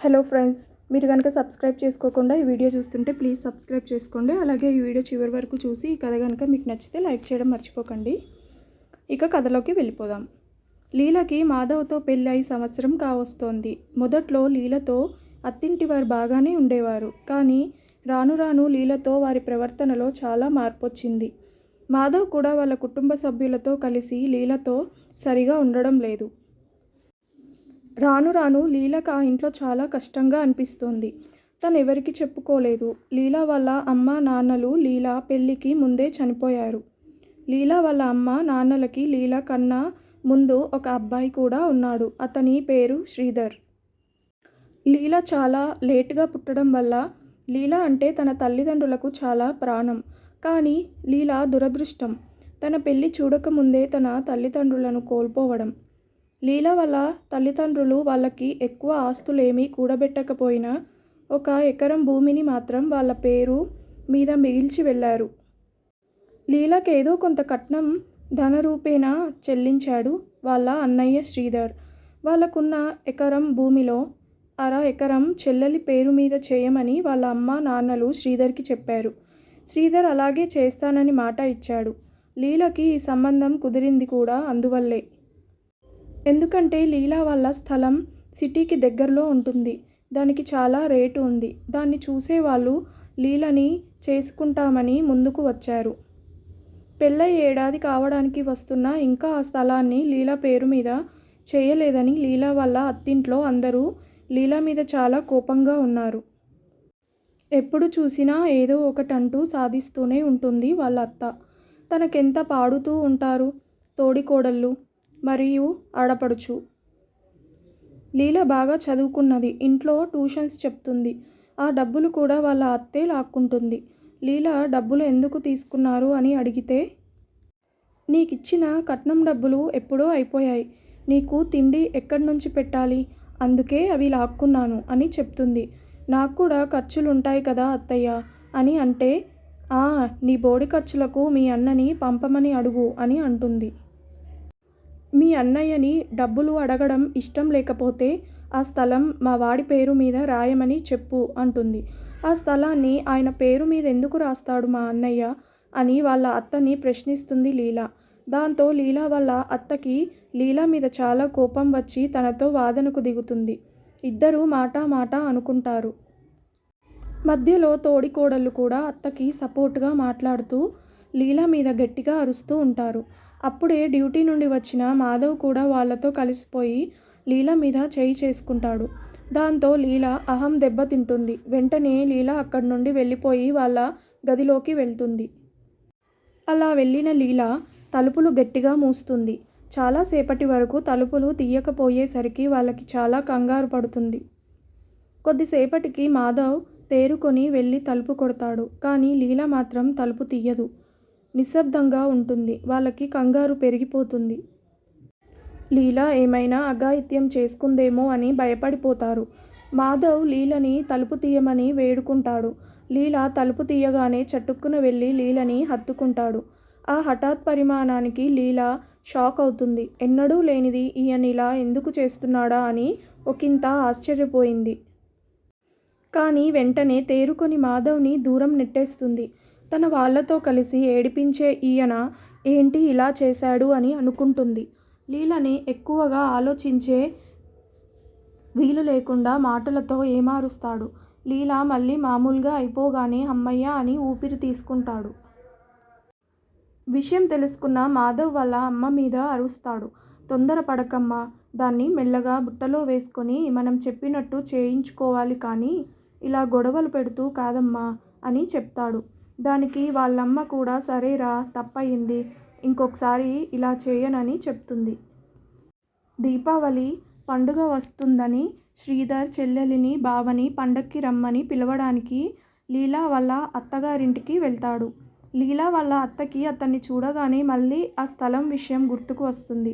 Hello friends, మీరు కనుక subscribe చేసుకోకుండా ఈ వీడియో చూస్తుంటే ప్లీజ్ సబ్స్క్రైబ్ చేసుకోండి. అలాగే ఈ వీడియో చివరి వరకు చూసి ఈ కథ కనుక మీకు నచ్చితే లైక్ చేయడం మర్చిపోకండి. ఇక కథలోకి వెళ్ళిపోదాం. లీలకి మాధవ్తో పెళ్ళై సంవత్సరం కావస్తోంది. మొదట్లో లీలతో అత్తింటి వారు బాగానే ఉండేవారు. కానీ రాను రాను లీలతో వారి ప్రవర్తనలో చాలా మార్పు వచ్చింది. మాధవ్ కూడా వాళ్ళ కుటుంబ సభ్యులతో కలిసి లీలతో సరిగా ఉండడం లేదు. రాను రాను లీలకు ఆ ఇంట్లో చాలా కష్టంగా అనిపిస్తోంది. తను ఎవరికి చెప్పుకోలేదు. లీల వాళ్ళ అమ్మ నాన్నలు లీల పెళ్ళికి ముందే చనిపోయారు. లీల వాళ్ళ అమ్మ నాన్నలకి లీల కన్నా ముందు ఒక అబ్బాయి కూడా ఉన్నాడు. అతని పేరు శ్రీధర్. లీల చాలా లేటుగా పుట్టడం వల్ల లీల అంటే తన తల్లిదండ్రులకు చాలా ప్రాణం. కానీ లీల దురదృష్టం తన పెళ్ళి చూడకముందే తన తల్లిదండ్రులను కోల్పోవడం. లీల వాళ్ళ తల్లిదండ్రులు వాళ్ళకి ఎక్కువ ఆస్తులేమీ కూడబెట్టకపోయినా 1 ఎకరం భూమిని మాత్రం వాళ్ళ పేరు మీద మిగిల్చి వెళ్ళారు. లీలకేదో కొంత కట్నం ధనరూపేణా చెల్లించాడు వాళ్ళ అన్నయ్య శ్రీధర్. వాళ్ళకున్న ఎకరం భూమిలో 1/2 ఎకరం చెల్లెలి పేరు మీద చేయమని వాళ్ళ అమ్మ నాన్నలు శ్రీధర్కి చెప్పారు. శ్రీధర్ అలాగే చేస్తానని మాట ఇచ్చాడు. లీలకి ఈ సంబంధం కుదిరింది కూడా అందువల్లే. ఎందుకంటే లీల వాళ్ళ స్థలం సిటీకి దగ్గరలో ఉంటుంది. దానికి చాలా రేటు ఉంది. దాన్ని చూసేవాళ్ళు లీలని చేసుకుంటామని ముందుకు వచ్చారు. పెళ్ళై ఏడాది కావడానికి వస్తున్నా ఇంకా ఆ స్థలాన్ని లీల పేరు మీద చేయలేదని లీల వాళ్ళ అత్తింట్లో అందరూ లీల మీద చాలా కోపంగా ఉన్నారు. ఎప్పుడు చూసినా ఏదో ఒకటంటూ సాధిస్తూనే ఉంటుంది వాళ్ళ అత్త. తనకెంత పాడుతూ ఉంటారు తోడికోడళ్ళు మరియు ఆడపడుచు. లీల బాగా చదువుకున్నది. ఇంట్లో ట్యూషన్స్ చెప్తుంది. ఆ డబ్బులు కూడా వాళ్ళ అత్తే లాక్కుంటుంది. లీల డబ్బులు ఎందుకు తీసుకున్నారు అని అడిగితే, నీకిచ్చిన కట్నం డబ్బులు ఎప్పుడో అయిపోయాయి. నీకు తిండి ఎక్కడి నుంచి పెట్టాలి, అందుకే అవి లాక్కున్నాను అని చెప్తుంది. నాకు కూడా ఖర్చులుంటాయి కదా అత్తయ్య అని అంటే, నీ బోడి ఖర్చులకు మీ అన్నని పంపమని అడుగు అని అంటుంది. మీ అన్నయ్యని డబ్బులు అడగడం ఇష్టం లేకపోతే ఆ స్థలం మా వాడి పేరు మీద రాయమని చెప్పు అంటుంది. ఆ స్థలాన్ని ఆయన పేరు మీద ఎందుకు రాస్తాడు మా అన్నయ్య అని వాళ్ళ అత్తని ప్రశ్నిస్తుంది లీల. దాంతో లీల వాళ్ళ అత్తకి లీల మీద చాలా కోపం వచ్చి తనతో వాదనకు దిగుతుంది. ఇద్దరూ మాట అనుకుంటారు. మధ్యలో తోడికోడళ్ళు కూడా అత్తకి సపోర్ట్గా మాట్లాడుతూ లీల మీద గట్టిగా అరుస్తూ ఉంటారు. అప్పుడే డ్యూటీ నుండి వచ్చిన మాధవ్ కూడా వాళ్ళతో కలిసిపోయి లీల మీద చేయి చేసుకుంటాడు. దాంతో లీల అహం దెబ్బతింటుంది. వెంటనే లీల అక్కడి నుండి వెళ్ళిపోయి వాళ్ళ గదిలోకి వెళ్తుంది. అలా వెళ్ళిన లీల తలుపులు గట్టిగా మూస్తుంది. చాలాసేపటి వరకు తలుపులు తీయకపోయేసరికి వాళ్ళకి చాలా కంగారు పడుతుంది. కొద్దిసేపటికి మాధవ్ తేరుకొని వెళ్ళి తలుపు కొడతాడు. కానీ లీల మాత్రం తలుపు తీయదు. నిశ్శబ్దంగా ఉంటుంది. వాళ్ళకి కంగారు పెరిగిపోతుంది. లీల ఏమైనా అఘాయిత్యం చేసుకుందేమో అని భయపడిపోతారు. మాధవ్ లీలని తలుపు తీయమని వేడుకుంటాడు. లీల తలుపు తీయగానే చటుక్కున వెళ్ళి లీలని హత్తుకుంటాడు. ఆ హఠాత్ పరిమాణానికి లీల షాక్ అవుతుంది. ఎన్నడూ లేనిది ఈయనిలా ఎందుకు చేస్తున్నాడా అని ఒకంత ఆశ్చర్యపోయింది. కానీ వెంటనే తేరుకొని మాధవ్ని దూరం నెట్టేస్తుంది. తన వాళ్లతో కలిసి ఏడిపించే ఈయన ఏంటి ఇలా చేశాడు అని అనుకుంటుంది. లీలని ఎక్కువగా ఆలోచించే వీలు లేకుండా మాటలతో ఏమారుస్తాడు. లీల మళ్ళీ మామూలుగా అయిపోగానే అమ్మయ్య అని ఊపిరి తీసుకుంటాడు. విషయం తెలుసుకున్న మాధవ్ వాళ్ళ అమ్మ మీద అరుస్తాడు. తొందరపడకమ్మా, దాన్ని మెల్లగా బుట్టలో వేసుకొని మనం చెప్పినట్టు చేయించుకోవాలి కానీ ఇలా గొడవలు పెడుతూ కాదమ్మా అని చెప్తాడు. దానికి వాళ్ళమ్మ కూడా సరేరా, తప్పయింది, ఇంకొకసారి ఇలా చేయనని చెప్తుంది. దీపావళి పండుగ వస్తుందని శ్రీధర్ చెల్లెలిని బావని పండక్కి రమ్మని పిలవడానికి లీల వాళ్ళ అత్తగారింటికి వెళ్తాడు. లీల వాళ్ళ అత్తకి అతన్ని చూడగానే మళ్ళీ ఆ స్థలం విషయం గుర్తుకు వస్తుంది.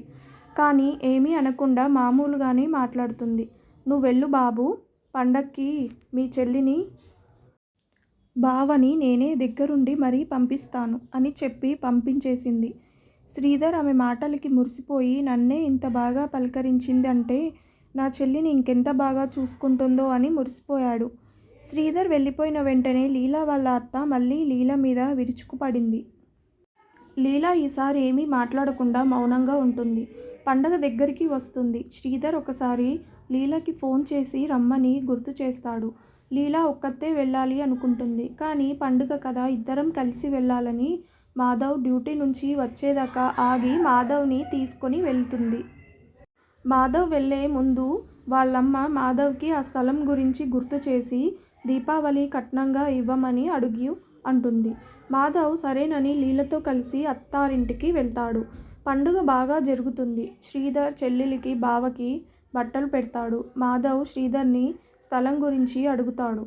కానీ ఏమీ అనకుండా మామూలుగానే మాట్లాడుతుంది. నువ్వెళ్ళు బాబు, పండక్కి మీ చెల్లిని బావని నేనే దగ్గరుండి మరీ పంపిస్తాను అని చెప్పి పంపించేసింది. శ్రీధర్ ఆమె మాటలకి మురిసిపోయి నన్నే ఇంత బాగా పలకరించింది అంటే నా చెల్లిని ఇంకెంత బాగా చూసుకుంటుందో అని మురిసిపోయాడు. శ్రీధర్ వెళ్ళిపోయిన వెంటనే లీలా వాళ్ళ అత్త మళ్ళీ లీల మీద విరుచుకుపడింది. లీలా ఈసారి ఏమీ మాట్లాడకుండా మౌనంగా ఉంటుంది. పండగ దగ్గరికి వస్తుంది. శ్రీధర్ ఒకసారి లీలకి ఫోన్ చేసి రమ్మని గుర్తు చేస్తాడు. లీలా ఒక్కతే వెళ్ళాలి అనుకుంటుంది. కానీ పండుగ కదా, ఇద్దరం కలిసి వెళ్ళాలని మాధవ్ డ్యూటీ నుంచి వచ్చేదాకా ఆగి మాధవ్ని తీసుకొని వెళ్తుంది. మాధవ్ వెళ్ళే ముందు వాళ్ళమ్మ మాధవ్కి ఆ స్థలం గురించి గుర్తు చేసి దీపావళి కట్నంగా ఇవ్వమని అడుగు అంటుంది. మాధవ్ సరేనని లీలతో కలిసి అత్తారింటికి వెళ్తాడు. పండుగ బాగా జరుగుతుంది. శ్రీధర్ చెల్లెలికి బావకి బట్టలు పెడతాడు. మాధవ్ శ్రీధర్ని స్థలం గురించి అడుగుతాడు.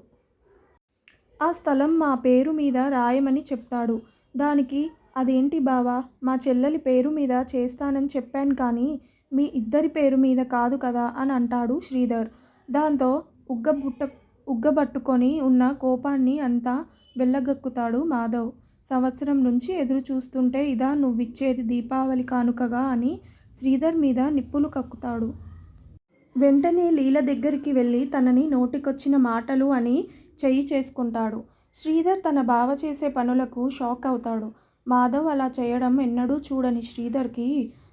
ఆ స్థలం మా పేరు మీద రాయమని చెప్తాడు. దానికి అదేంటి బావా, మా చెల్లెలి పేరు మీద చేస్తానని చెప్పాను కానీ మీ ఇద్దరి పేరు మీద కాదు కదా అని అంటాడు శ్రీధర్. దాంతో ఉగ్గబట్టుకొని ఉన్న కోపాన్ని అంతా వెళ్ళగక్కుతాడు మాధవ్. సంవత్సరం నుంచి ఎదురు చూస్తుంటే ఇదా నువ్విచ్చేది దీపావళి కానుకగా అని శ్రీధర్ మీద నిప్పులు కక్కుతాడు. వెంటనే లీల దగ్గరికి వెళ్ళి తనని నోటికొచ్చిన మాటలు అని చెయ్యి చేసుకుంటాడు. శ్రీధర్ తన బావ చేసే పనులకు షాక్ అవుతాడు. మాధవ్ అలా చేయడం ఎన్నడూ చూడని శ్రీధర్కి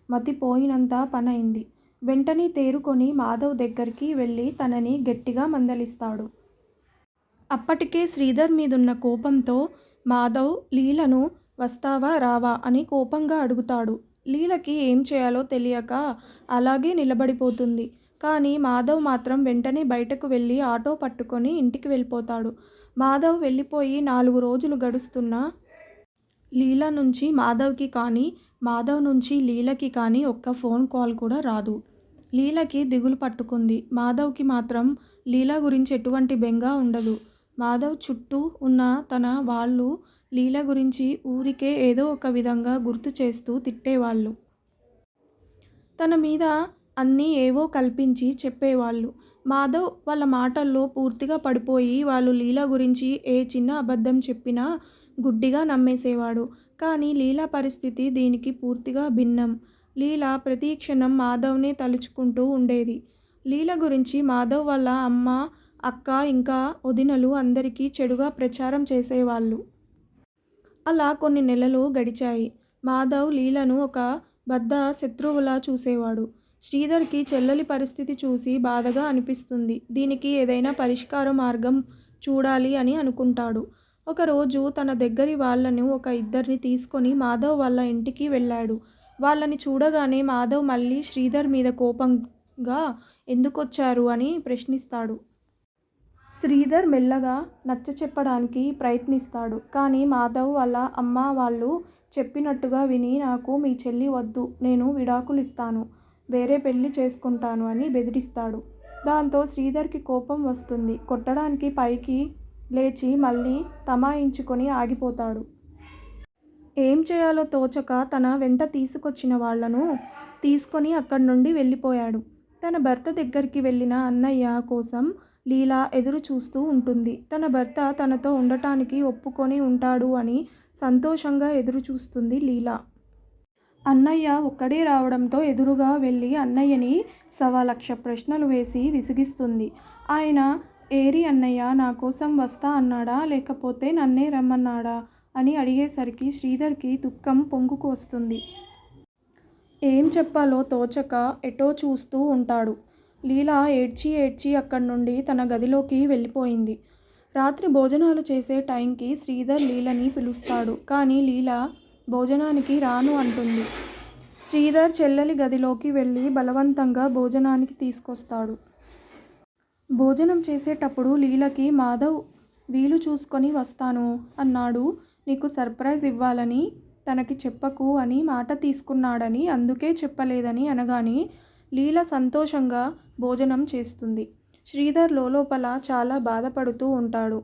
మతిపోయినంత పనైంది. వెంటనే తేరుకొని మాధవ్ దగ్గరికి వెళ్ళి తనని గట్టిగా మందలిస్తాడు. అప్పటికే శ్రీధర్ మీదున్న కోపంతో మాధవ్ లీలను వస్తావా రావా అని కోపంగా అడుగుతాడు. లీలకి ఏం చేయాలో తెలియక అలాగే నిలబడిపోతుంది. కానీ మాధవ్ మాత్రం వెంటనే బయటకు వెళ్ళి ఆటో పట్టుకొని ఇంటికి వెళ్ళిపోతాడు. మాధవ్ వెళ్ళిపోయి 4 రోజులు గడుస్తున్నా లీల నుంచి మాధవ్కి కానీ మాధవ్ నుంచి లీలకి కానీ ఒక్క ఫోన్ కాల్ కూడా రాదు. లీలకి దిగులు పట్టుకుంది. మాధవ్కి మాత్రం లీల గురించి ఎటువంటి బెంగ ఉండదు. మాధవ్ చుట్టూ ఉన్న తన వాళ్ళు లీల గురించి ఊరికే ఏదో ఒక విధంగా గుర్తు చేస్తూ తిట్టేవాళ్ళు. తన మీద అన్నీ ఏవో కల్పించి చెప్పేవాళ్ళు. మాధవ్ వాళ్ళ మాటల్లో పూర్తిగా పడిపోయి వాళ్ళు లీల గురించి ఏ చిన్న అబద్ధం చెప్పినా గుడ్డిగా నమ్మేసేవాడు. కానీ లీల పరిస్థితి దీనికి పూర్తిగా భిన్నం. లీల ప్రతి క్షణం మాధవ్నే తలుచుకుంటూ ఉండేది. లీల గురించి మాధవ్ వాళ్ళ అమ్మ, అక్క ఇంకా వదినలు అందరికీ చెడుగా ప్రచారం చేసేవాళ్ళు. అలా కొన్ని నెలలు గడిచాయి. మాధవ్ లీలను ఒక బద్ధ శత్రువులా చూసేవాడు. శ్రీధర్కి చెల్లెలి పరిస్థితి చూసి బాధగా అనిపిస్తుంది. దీనికి ఏదైనా పరిష్కార మార్గం చూడాలి అని అనుకుంటాడు. ఒకరోజు తన దగ్గరి వాళ్ళను ఒక ఇద్దరిని తీసుకొని మాధవ్ వాళ్ళ ఇంటికి వెళ్ళాడు. వాళ్ళని చూడగానే మాధవ్ మళ్ళీ శ్రీధర్ మీద కోపంగా ఎందుకొచ్చారు అని ప్రశ్నిస్తాడు. శ్రీధర్ మెల్లగా నచ్చచెప్పడానికి ప్రయత్నిస్తాడు. కానీ మాధవ్ వాళ్ళ అమ్మ వాళ్ళు చెప్పినట్టుగా విని నాకు మీ చెల్లి వద్దు, నేను విడాకులు ఇస్తాను, వేరే పెళ్లి చేసుకుంటాను అని బెదిరిస్తాడు. దాంతో శ్రీధర్కి కోపం వస్తుంది. కొట్టడానికి పైకి లేచి మళ్ళీ తమాయించుకొని ఆగిపోతాడు. ఏం చేయాలో తోచక తన వెంట తీసుకొచ్చిన వాళ్లను తీసుకొని అక్కడి నుండి వెళ్ళిపోయాడు. తన భర్త దగ్గరికి వెళ్ళిన అన్నయ్య కోసం లీల ఎదురు చూస్తూ ఉంటుంది. తన భర్త తనతో ఉండటానికి ఒప్పుకొని ఉంటాడు అని సంతోషంగా ఎదురు చూస్తుంది లీల. అన్నయ్య ఒక్కడే రావడంతో ఎదురుగా వెళ్ళి అన్నయ్యని 1,00,000 ప్రశ్నలు వేసి విసిగిస్తుంది. ఆయన ఏరి అన్నయ్య నా కోసం వస్తా అన్నాడా లేకపోతే నన్నే రమ్మన్నాడా అని అడిగేసరికి శ్రీధర్కి దుఃఖం పొంగుకు వస్తుంది. ఏం చెప్పాలో తోచక ఎటో చూస్తూ ఉంటాడు. లీల ఏడ్చి ఏడ్చి అక్కడి నుండి తన గదిలోకి వెళ్ళిపోయింది. రాత్రి భోజనాలు చేసే టైంకి శ్రీధర్ లీలని పిలుస్తాడు. కానీ లీల భోజనానికి రాను అంటుంది. శ్రీధర్ చెల్లెలి గదిలోకి వెళ్ళి బలవంతంగా భోజనానికి తీసుకొస్తాడు. భోజనం చేసేటప్పుడు లీలకి మాధవ్ వీలు చూసుకొని వస్తాను అన్నాడు. నీకు సర్ప్రైజ్ ఇవ్వాలని తనకి చెప్పకు అని మాట తీసుకున్నాడని అందుకే చెప్పలేదని అనగానే లీల సంతోషంగా భోజనం చేస్తుంది. శ్రీధర్ లోపల చాలా బాధపడుతూ ఉంటాడు.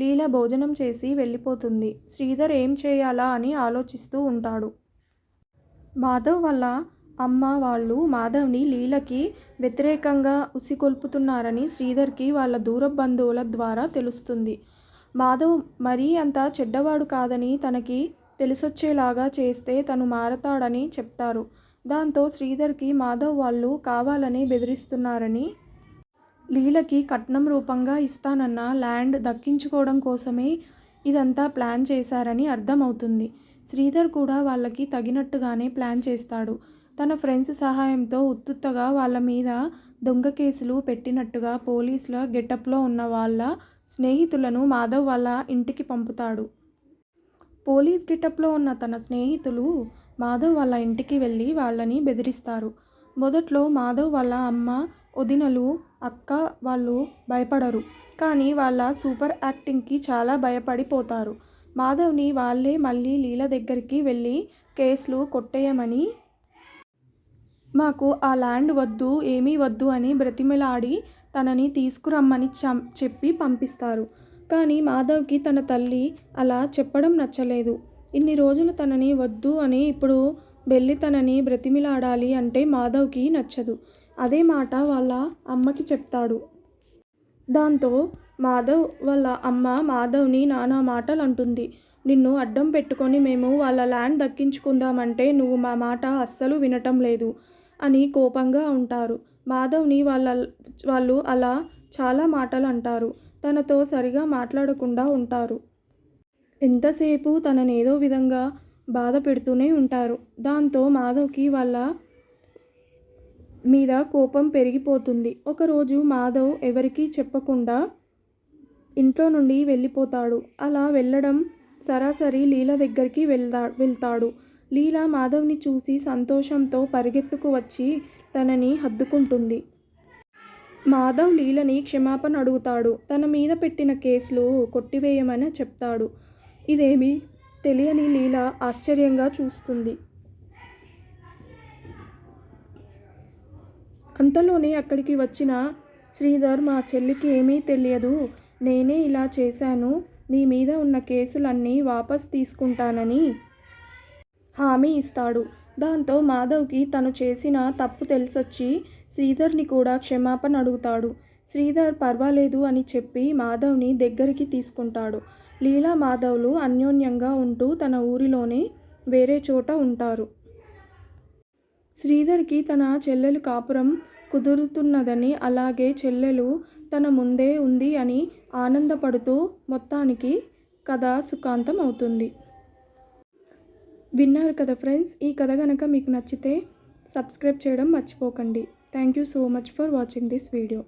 లీల భోజనం చేసి వెళ్ళిపోతుంది. శ్రీధర్ ఏం చేయాలా అని ఆలోచిస్తూ ఉంటాడు. మాధవ్ వాళ్ళ అమ్మ వాళ్ళు మాధవ్ని లీలకి వ్యతిరేకంగా ఉసిగొల్పుతున్నారని శ్రీధర్కి వాళ్ళ దూర బంధువుల ద్వారా తెలుస్తుంది. మాధవ్ మరీ అంత చెడ్డవాడు కాదని తనకి తెలిసొచ్చేలాగా చేస్తే తను మారతాడని చెప్తారు. దాంతో శ్రీధర్కి మాధవ్ వాళ్ళు కావాలని బెదిరిస్తున్నారని, లీలకి కట్నం రూపంగా ఇస్తానన్న ల్యాండ్ దక్కించుకోవడం కోసమే ఇదంతా ప్లాన్ చేశారని అర్థమవుతుంది. శ్రీధర్ కూడా వాళ్ళకి తగినట్టుగానే ప్లాన్ చేస్తాడు. తన ఫ్రెండ్స్ సహాయంతో ఉత్తుత్తగా వాళ్ళ మీద దొంగ కేసులు పెట్టినట్టుగా పోలీసుల గెటప్లో ఉన్న వాళ్ళ స్నేహితులను మాధవ్ వాళ్ళ ఇంటికి పంపుతాడు. పోలీస్ గెటప్లో ఉన్న తన స్నేహితులు మాధవ్ వాళ్ళ ఇంటికి వెళ్ళి వాళ్ళని బెదిరిస్తారు. మొదట్లో మాధవ్ వాళ్ళ అమ్మ, వదినలు, అక్క వాళ్ళు భయపడరు. కానీ వాళ్ళ సూపర్ యాక్టింగ్కి చాలా భయపడిపోతారు. మాధవ్ని వాళ్ళే మళ్ళీ లీల దగ్గరికి వెళ్ళి కేసులు కొట్టేయమని, మాకు ఆ ల్యాండ్ వద్దు, ఏమీ వద్దు అని బ్రతిమిలాడి తనని తీసుకురమ్మని చెప్పి పంపిస్తారు. కానీ మాధవ్కి తన తల్లి అలా చెప్పడం నచ్చలేదు. ఇన్ని రోజులు తనని వద్దు అని ఇప్పుడు వెళ్ళి తనని బ్రతిమిలాడాలి అంటే మాధవ్కి నచ్చదు. అదే మాట వాళ్ళ అమ్మకి చెప్తాడు. దాంతో మాధవ్ వాళ్ళ అమ్మ మాధవ్ని నానా మాటలు అంటుంది. నిన్ను అడ్డం పెట్టుకొని మేము వాళ్ళ ల్యాండ్ దక్కించుకుందామంటే నువ్వు మా మాట అస్సలు వినటం లేదు అని కోపంగా ఉంటారు. మాధవ్ని వాళ్ళు అలా చాలా మాటలు అంటారు. తనతో సరిగా మాట్లాడకుండా ఉంటారు. ఎంతసేపు తననేదో విధంగా బాధ పెడుతూనే ఉంటారు. దాంతో మాధవ్కి వాళ్ళ మీద కోపం పెరిగిపోతుంది. ఒకరోజు మాధవ్ ఎవరికీ చెప్పకుండా ఇంట్లో నుండి వెళ్ళిపోతాడు. అలా వెళ్ళడం సరాసరి లీల దగ్గరికి వెళ్తాడు. లీల మాధవ్ని చూసి సంతోషంతో పరిగెత్తుకు వచ్చి తనని హత్తుకుంటుంది. మాధవ్ లీలని క్షమాపణ అడుగుతాడు. తన మీద పెట్టిన కేసులు కొట్టివేయమని చెప్తాడు. ఇదేమీ తెలియని లీల ఆశ్చర్యంగా చూస్తుంది. అంతలోనే అక్కడికి వచ్చిన శ్రీధర్, మా చెల్లికి ఏమీ తెలియదు, నేనే ఇలా చేశాను, నీ మీద ఉన్న కేసులన్నీ వాపస్ తీసుకుంటానని హామీ ఇస్తాడు. దాంతో మాధవ్కి తను చేసిన తప్పు తెలిసొచ్చి శ్రీధర్ని కూడా క్షమాపణ అడుగుతాడు. శ్రీధర్ పర్వాలేదు అని చెప్పి మాధవ్ని దగ్గరికి తీసుకుంటాడు. లీలా మాధవ్లు అన్యోన్యంగా ఉంటూ తన ఊరిలోనే వేరే చోట ఉంటారు. శ్రీధర్కి తన చెల్లెలు కాపురం కుదురుతున్నదని, అలాగే చెల్లెలు తన ముందే ఉంది అని ఆనందపడుతూ మొత్తానికి కథ సుఖాంతం అవుతుంది. విన్నారు కదా ఫ్రెండ్స్. ఈ కథ కనుక మీకు నచ్చితే సబ్స్క్రైబ్ చేయడం మర్చిపోకండి. Thank you so much for watching this video.